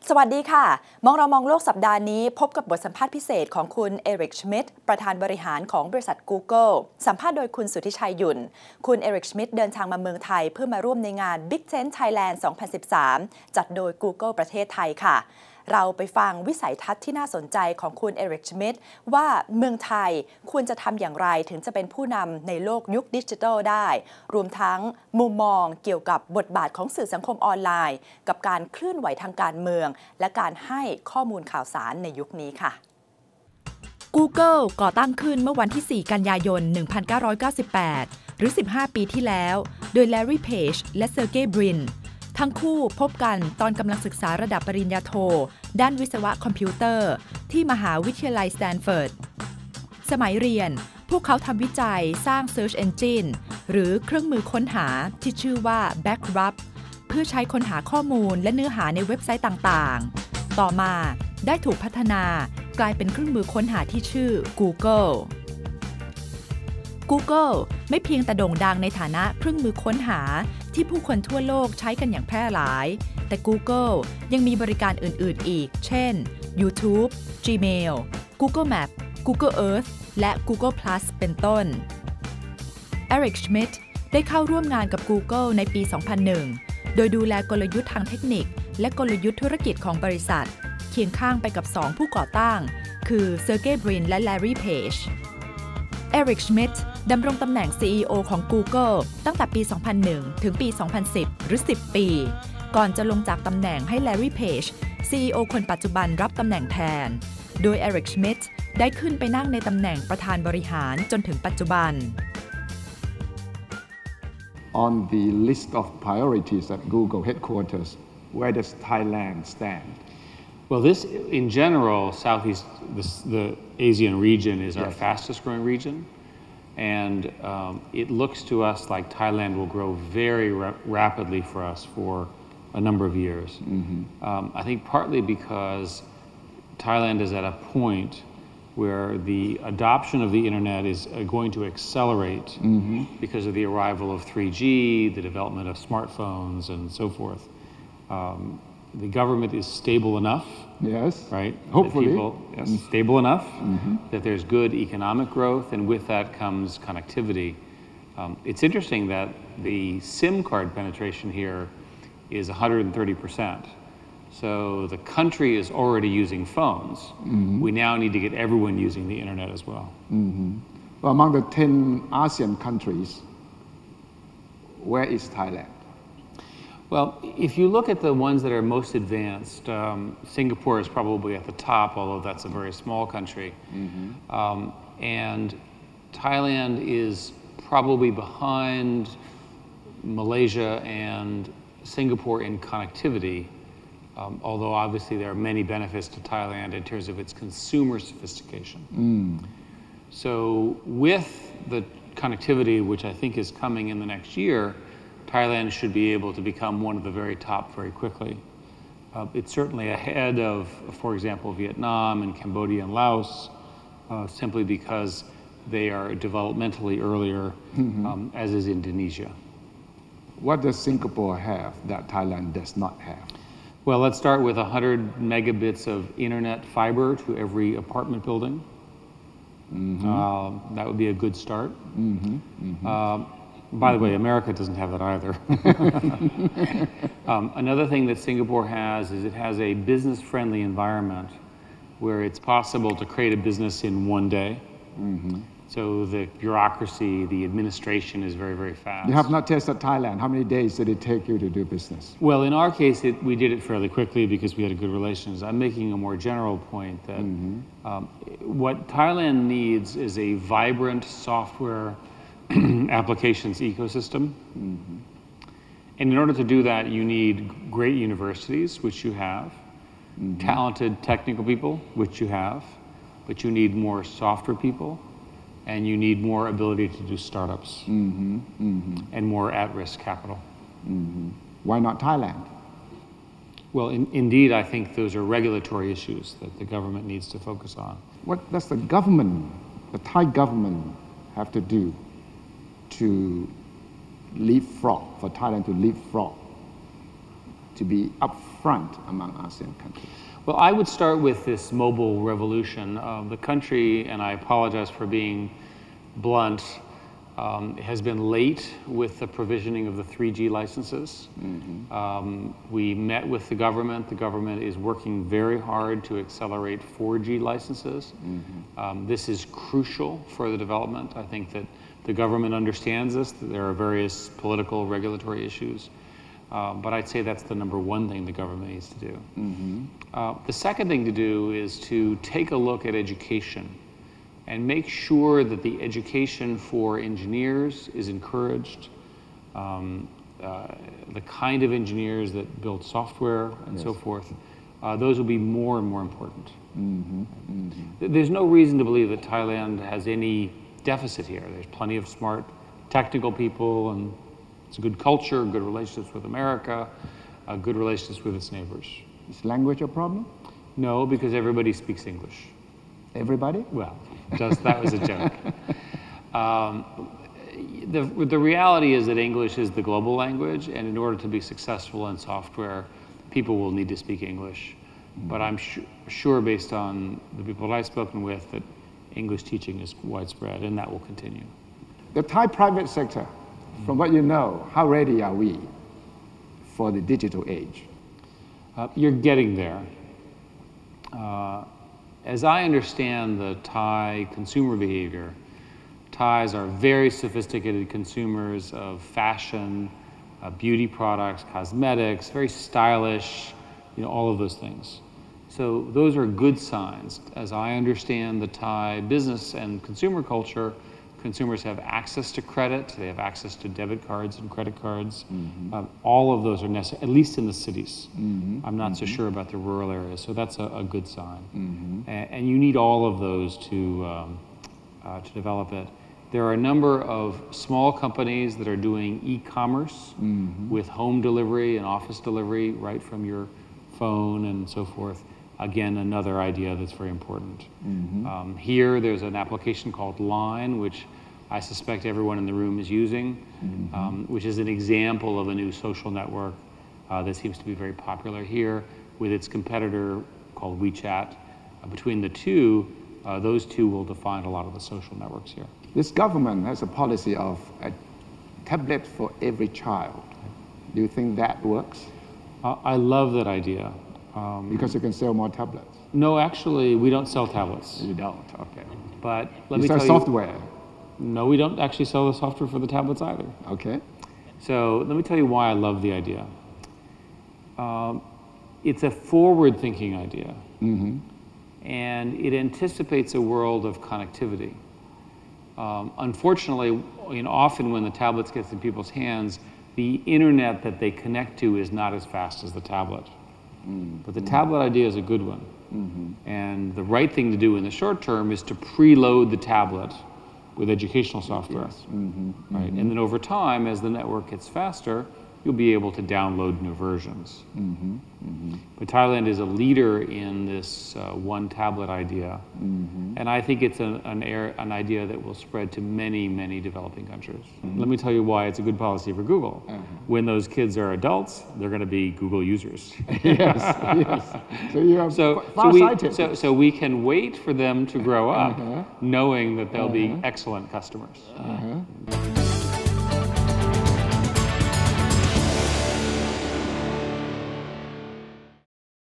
สวัสดีค่ะมองเรามองโลกสัปดาห์นี้พบกับบทสัมภาษณ์พิเศษของคุณเอริก ชมิดประธานบริหารของบริษัท Google สัมภาษณ์โดยคุณสุทธิชัยหยุ่นคุณเอริก ชมิดเดินทางมาเมืองไทยเพื่อมาร่วมในงาน Big Tent Thailand 2013 จัดโดย Google ประเทศไทยค่ะเราไปฟังวิสัยทัศน์ที่น่าสนใจของคุณเอริก ชมิดว่าเมืองไทยควรจะทำอย่างไรถึงจะเป็นผู้นำในโลกยุคดิจิทัลได้รวมทั้งมุมมองเกี่ยวกับบทบาทของสื่อสังคมออนไลน์กับการเคลื่อนไหวทางการเมืองและการให้ข้อมูลข่าวสารในยุคนี้ค่ะ Google ก่อตั้งขึ้นเมื่อวันที่ 4 กันยายน 1998 หรือ 15 ปีที่แล้วโดย Larry Page และ Sergey Brinทั้งคู่พบกันตอนกำลังศึกษาระดับปริญญาโทด้านวิศวะคอมพิวเตอร์ที่มหาวิทยาลัยสแตนฟอร์ดสมัยเรียนพวกเขาทำวิจัยสร้าง Search Engine หรือเครื่องมือค้นหาที่ชื่อว่า Backrub เพื่อใช้ค้นหาข้อมูลและเนื้อหาในเว็บไซต์ต่างๆต่อมาได้ถูกพัฒนากลายเป็นเครื่องมือค้นหาที่ชื่อ Google ไม่เพียงแต่โด่งดังในฐานะเครื่องมือค้นหาที่ผู้คนทั่วโลกใช้กันอย่างแพร่หลายแต่ Google ยังมีบริการอื่นๆอีกเช่น YouTube, Gmail, Google Map, Google Earth และ Google Plus เป็นต้น Eric Schmidt ได้เข้าร่วมงานกับ Google ในปี 2001 โดยดูแลกลยุทธ์ทางเทคนิคและกลยุทธ์ธุรกิจของบริษัทเคียงข้างไปกับ 2 ผู้ก่อตั้งคือ Sergey Brin และ Larry Page Eric Schmidt ดำรงตำแหน่ง CEO ของ Google ตั้งแต่ปี 2001 ถึงปี 2010 หรือ 10 ปี ก่อนจะลงจากตำแหน่งให้ Larry Page CEO คนปัจจุบันรับตำแหน่งแทน โดย Eric Schmidt ได้ขึ้นไปนั่งในตำแหน่งประธานบริหารจนถึงปัจจุบัน On the list of priorities at Google headquarters, where does Thailand stand? Well, in general, the ASEAN region is our fastest growing region. And it looks to us like Thailand will grow very rapidly for us for a number of years. I think partly because Thailand is at a point where the adoption of the internet is going to accelerate because of the arrival of 3G, the development of smartphones, and so forth. The government is stable enough, right? Hopefully, stable enough that there's good economic growth, and with that comes connectivity. It's interesting that the SIM card penetration here is 130%. So the country is already using phones. We now need to get everyone using the internet as well. Well, among the 10 ASEAN countries, where is Thailand? Well, if you look at the ones that are most advanced, Singapore is probably at the top, although that's a very small country. And Thailand is probably behind Malaysia and Singapore in connectivity, although obviously there are many benefits to Thailand in terms of its consumer sophistication. So with the connectivity, which I think is coming in the next year, Thailand should be able to become one of the very top very quickly. It's certainly ahead of, for example, Vietnam and Cambodia and Laos, simply because they are developmentally earlier, as is Indonesia. What does Singapore have that Thailand does not have? Well, let's start with 100 megabits of internet fiber to every apartment building. That would be a good start. By the way, America doesn't have that either. Another thing that Singapore has is it has a business-friendly environment where it's possible to create a business in one day. So the bureaucracy, the administration is very, very fast. You have not tested Thailand. How many days did it take you to do business? Well, in our case, we did it fairly quickly because we had a good relations. I'm making a more general point that what Thailand needs is a vibrant software applications ecosystem. And in order to do that, you need great universities, which you have, talented technical people, which you have, but you need more software people, and you need more ability to do startups and more at-risk capital. Why not Thailand? Well, indeed, I think those are regulatory issues that the government needs to focus on. What does the government, the Thai government, have to do to leapfrog, for Thailand to leapfrog to be upfront among ASEAN countries? Well, I would start with this mobile revolution. The country, and I apologize for being blunt, has been late with the provisioning of the 3G licenses. We met with the government. The government is working very hard to accelerate 4G licenses. This is crucial for the development. I think that the government understands this, that there are various political, regulatory issues. But I'd say that's the number one thing the government needs to do. The second thing to do is to take a look at education and make sure that the education for engineers is encouraged, the kind of engineers that build software and so forth. Those will be more and more important. There's no reason to believe that Thailand has any deficit here. There's plenty of smart technical people, and it's a good culture, good relationships with America, good relationships with its neighbors. Is language a problem? No, because everybody speaks English. Everybody? Well, that was a joke. The reality is that English is the global language, and in order to be successful in software, people will need to speak English. But I'm sure, based on the people that I've spoken with, that English teaching is widespread, and that will continue. The Thai private sector, from what you know, how ready are we for the digital age? You're getting there. As I understand the Thai consumer behavior, Thais are very sophisticated consumers of fashion, beauty products, cosmetics, very stylish, all of those things. So those are good signs. As I understand the Thai business and consumer culture, consumers have access to credit, they have access to debit cards and credit cards. All of those are necessary, at least in the cities. I'm not so sure about the rural areas, so that's a good sign. And you need all of those to develop it. There are a number of small companies that are doing e-commerce with home delivery and office delivery right from your phone and so forth. Again, another idea that's very important. Here, there's an application called Line, which I suspect everyone in the room is using, which is an example of a new social network that seems to be very popular here with its competitor called WeChat. Between the two, those two will define a lot of the social networks here. This government has a policy of a tablet for every child. Do you think that works? I love that idea. Because you can sell more tablets. No, actually, we don't sell tablets. You don't, okay. But let me sell tell you, software. No, we don't actually sell the software for the tablets either. Okay. So let me tell you why I love the idea. It's a forward-thinking idea, and it anticipates a world of connectivity. Unfortunately, often when the tablets get in people's hands, the internet that they connect to is not as fast as the tablet. But the tablet idea is a good one. And the right thing to do in the short term is to preload the tablet with educational software. Right? And then over time, as the network gets faster, you'll be able to download new versions. But Thailand is a leader in this one tablet idea. And I think it's an idea that will spread to many, many developing countries. Let me tell you why it's a good policy for Google. When those kids are adults, they're going to be Google users. Yes. So you are farsighted. So we can wait for them to grow up knowing that they'll be excellent customers.